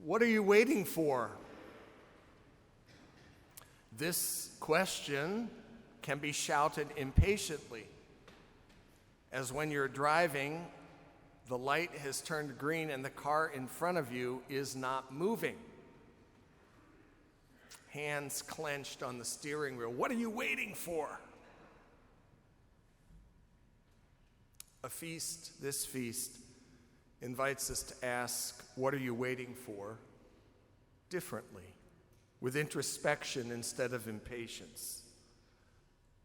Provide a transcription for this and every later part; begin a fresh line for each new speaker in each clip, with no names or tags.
What are you waiting for? This question can be shouted impatiently, as when you're driving, the light has turned green and the car in front of you is not moving. Hands clenched on the steering wheel. What are you waiting for? This feast, invites us to ask, what are you waiting for? Differently, with introspection instead of impatience.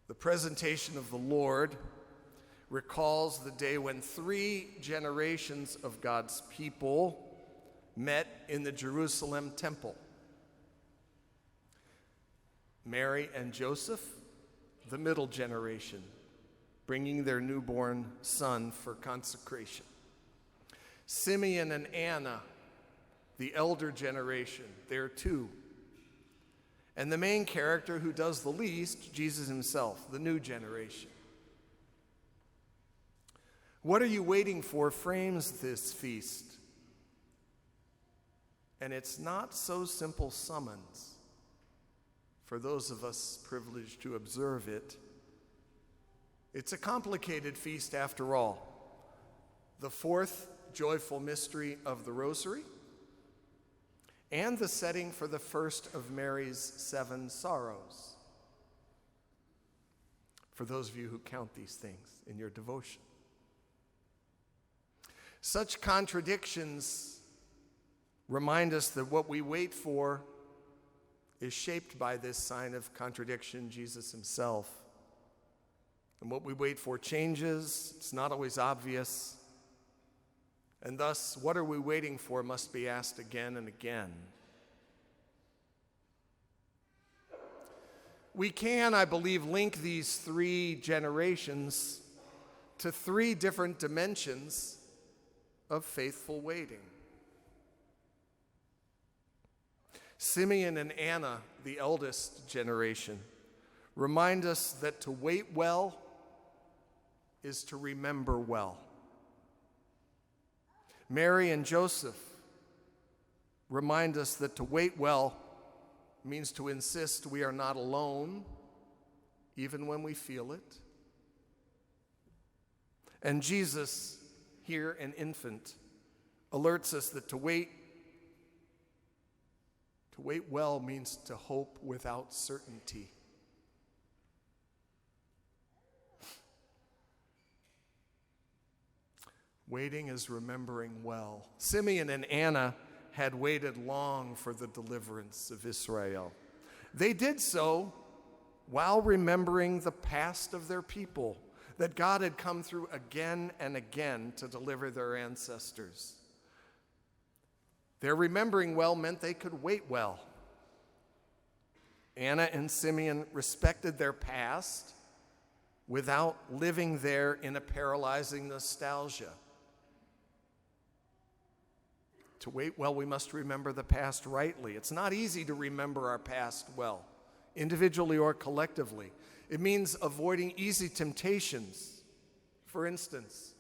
The presentation of the Lord recalls the day when 3 generations of God's people met in the Jerusalem temple. Mary and Joseph, the middle generation, bringing their newborn son for consecration. Simeon and Anna, the elder generation, there too. And the main character who does the least, Jesus himself, the new generation. What are you waiting for frames this feast. And it's not so simple summons for those of us privileged to observe it. It's a complicated feast after all. The 4th joyful mystery of the Rosary, and the setting for the first of Mary's 7 sorrows, for those of you who count these things in your devotion. Such contradictions remind us that what we wait for is shaped by this sign of contradiction, Jesus himself. And what we wait for changes, it's not always obvious. And thus, what are we waiting for must be asked again and again. We can, I believe, link these 3 generations to 3 different dimensions of faithful waiting. Simeon and Anna, the eldest generation, remind us that to wait well is to remember well. Mary and Joseph remind us that to wait well means to insist we are not alone, even when we feel it. And Jesus, here an infant, alerts us that to wait well means to hope without certainty. Waiting is remembering well. Simeon and Anna had waited long for the deliverance of Israel. They did so while remembering the past of their people, that God had come through again and again to deliver their ancestors. Their remembering well meant they could wait well. Anna and Simeon respected their past without living there in a paralyzing nostalgia. To wait well, we must remember the past rightly. It's not easy to remember our past well, individually or collectively. It means avoiding easy temptations. For instance,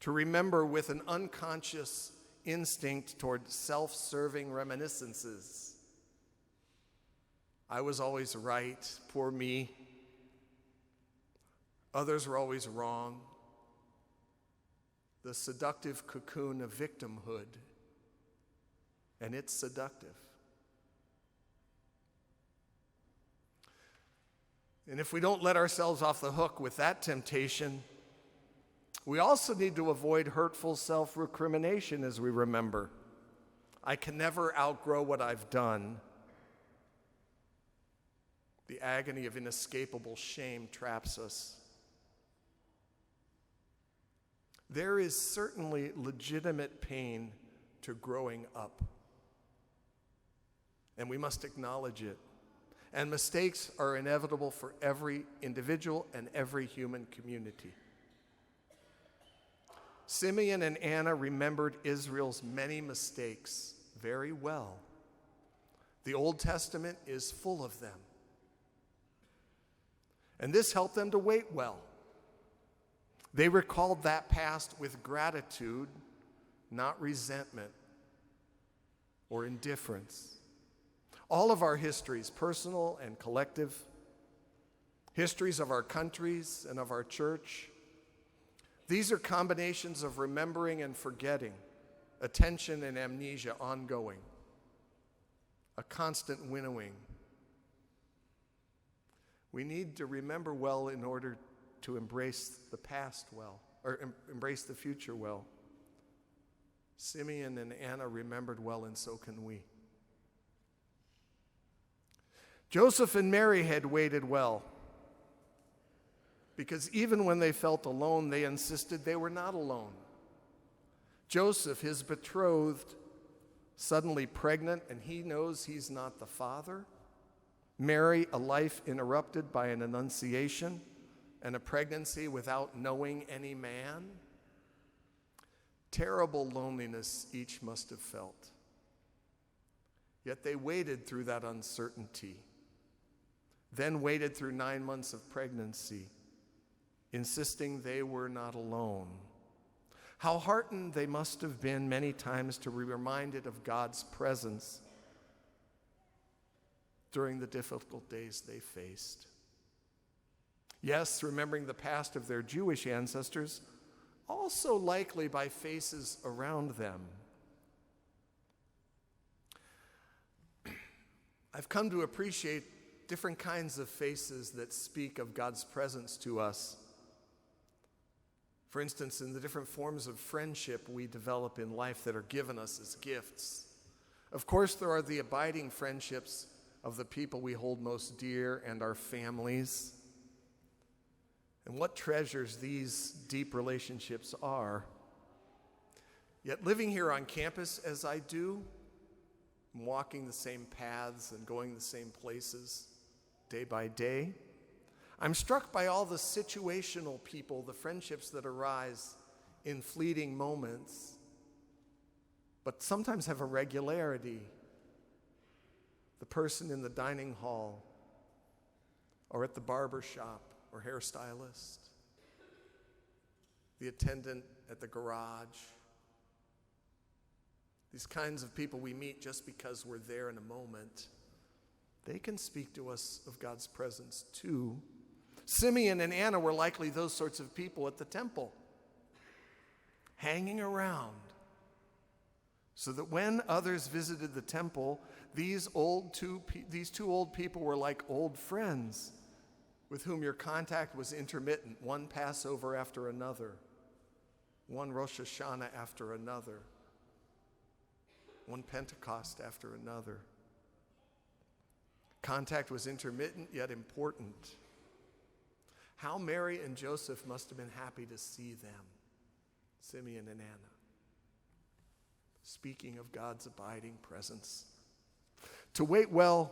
to remember with an unconscious instinct toward self-serving reminiscences. I was always right, poor me. Others were always wrong. The seductive cocoon of victimhood, and it's seductive. And if we don't let ourselves off the hook with that temptation, we also need to avoid hurtful self-recrimination as we remember. I can never outgrow what I've done. The agony of inescapable shame traps us. There is certainly legitimate pain to growing up, and we must acknowledge it. And mistakes are inevitable for every individual and every human community. Simeon and Anna remembered Israel's many mistakes very well. The Old Testament is full of them. And this helped them to wait well. They recalled that past with gratitude, not resentment. or indifference. All of our histories, personal and collective, histories of our countries and of our church, these are combinations of remembering and forgetting, attention and amnesia ongoing, a constant winnowing. We need to remember well in order to embrace the past well, or embrace the future well. Simeon and Anna remembered well, and so can we. Joseph and Mary had waited well, because even when they felt alone, they insisted they were not alone. Joseph, his betrothed, suddenly pregnant, and he knows he's not the father. Mary, a life interrupted by an annunciation and a pregnancy without knowing any man. Terrible loneliness each must have felt. Yet they waited through that uncertainty, then waited through 9 months of pregnancy, insisting they were not alone. How heartened they must have been many times to be reminded of God's presence during the difficult days they faced. Yes, remembering the past of their Jewish ancestors, also likely by faces around them. I've come to appreciate different kinds of faces that speak of God's presence to us. For instance, in the different forms of friendship we develop in life that are given us as gifts. Of course, there are the abiding friendships of the people we hold most dear and our families. And what treasures these deep relationships are. Yet living here on campus as I do, walking the same paths and going the same places day by day, I'm struck by all the situational people, the friendships that arise in fleeting moments, but sometimes have a regularity. The person in the dining hall or at the barber shop or hairstylist, the attendant at the garage. These kinds of people we meet just because we're there in a moment, they can speak to us of God's presence too. Simeon and Anna were likely those sorts of people at the temple, hanging around, so that when others visited the temple, these two old people were like old friends with whom your contact was intermittent, one Passover after another, one Rosh Hashanah after another, one Pentecost after another. Contact was intermittent yet important. How Mary and Joseph must have been happy to see them, Simeon and Anna. Speaking of God's abiding presence. To wait well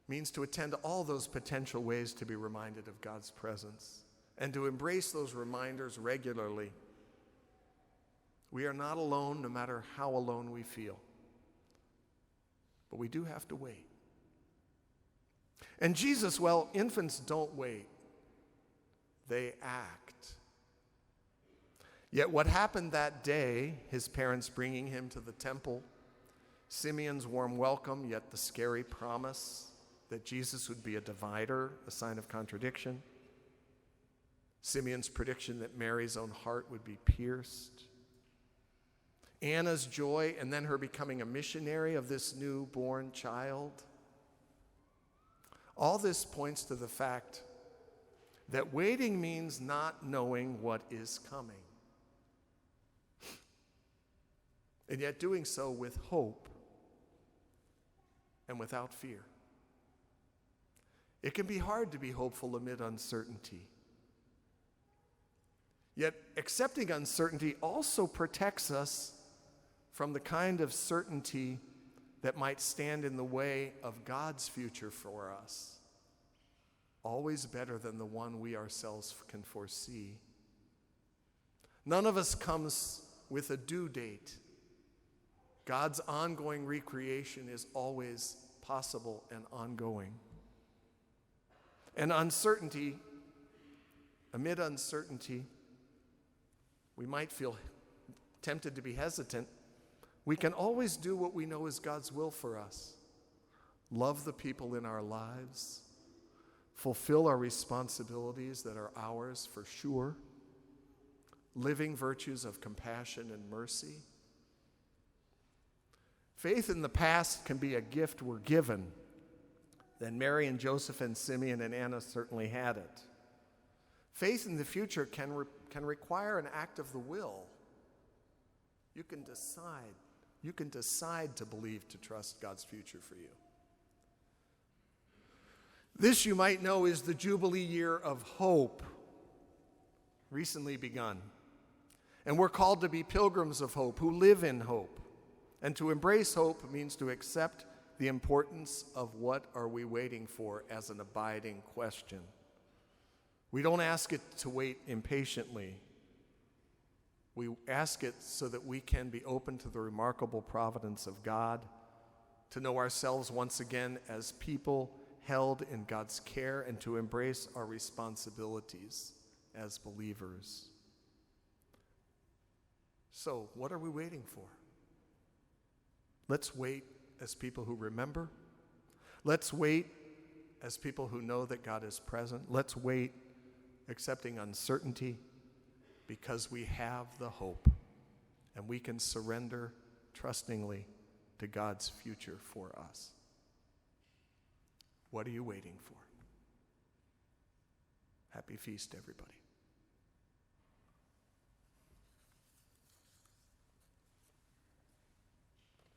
means to attend to all those potential ways to be reminded of God's presence and to embrace those reminders regularly. We are not alone, no matter how alone we feel. But we do have to wait. And Jesus, well, infants don't wait. They act. Yet what happened that day, his parents bringing him to the temple, Simeon's warm welcome, yet the scary promise that Jesus would be a divider, a sign of contradiction, Simeon's prediction that Mary's own heart would be pierced, Anna's joy, and then her becoming a missionary of this newborn child. All this points to the fact that waiting means not knowing what is coming, and yet doing so with hope and without fear. It can be hard to be hopeful amid uncertainty. Yet accepting uncertainty also protects us from the kind of certainty that might stand in the way of God's future for us. Always better than the one we ourselves can foresee. None of us comes with a due date. God's ongoing recreation is always possible and ongoing. And uncertainty, amid uncertainty, we might feel tempted to be hesitant, We can always do what we know is God's will for us. Love the people in our lives. Fulfill our responsibilities that are ours for sure. Living virtues of compassion and mercy. Faith in the past can be a gift we're given. Then Mary and Joseph and Simeon and Anna certainly had it. Faith in the future can require an act of the will. You can decide. You can decide to believe, to trust God's future for you. This, you might know, is the Jubilee year of hope, recently begun. And we're called to be pilgrims of hope who live in hope. And to embrace hope means to accept the importance of what are we waiting for as an abiding question. We don't ask it to wait impatiently. We ask it so that we can be open to the remarkable providence of God, to know ourselves once again as people held in God's care, and to embrace our responsibilities as believers. So, what are we waiting for? Let's wait as people who remember. Let's wait as people who know that God is present. Let's wait accepting uncertainty because we have the hope and we can surrender trustingly to God's future for us. What are you waiting for? Happy feast, everybody.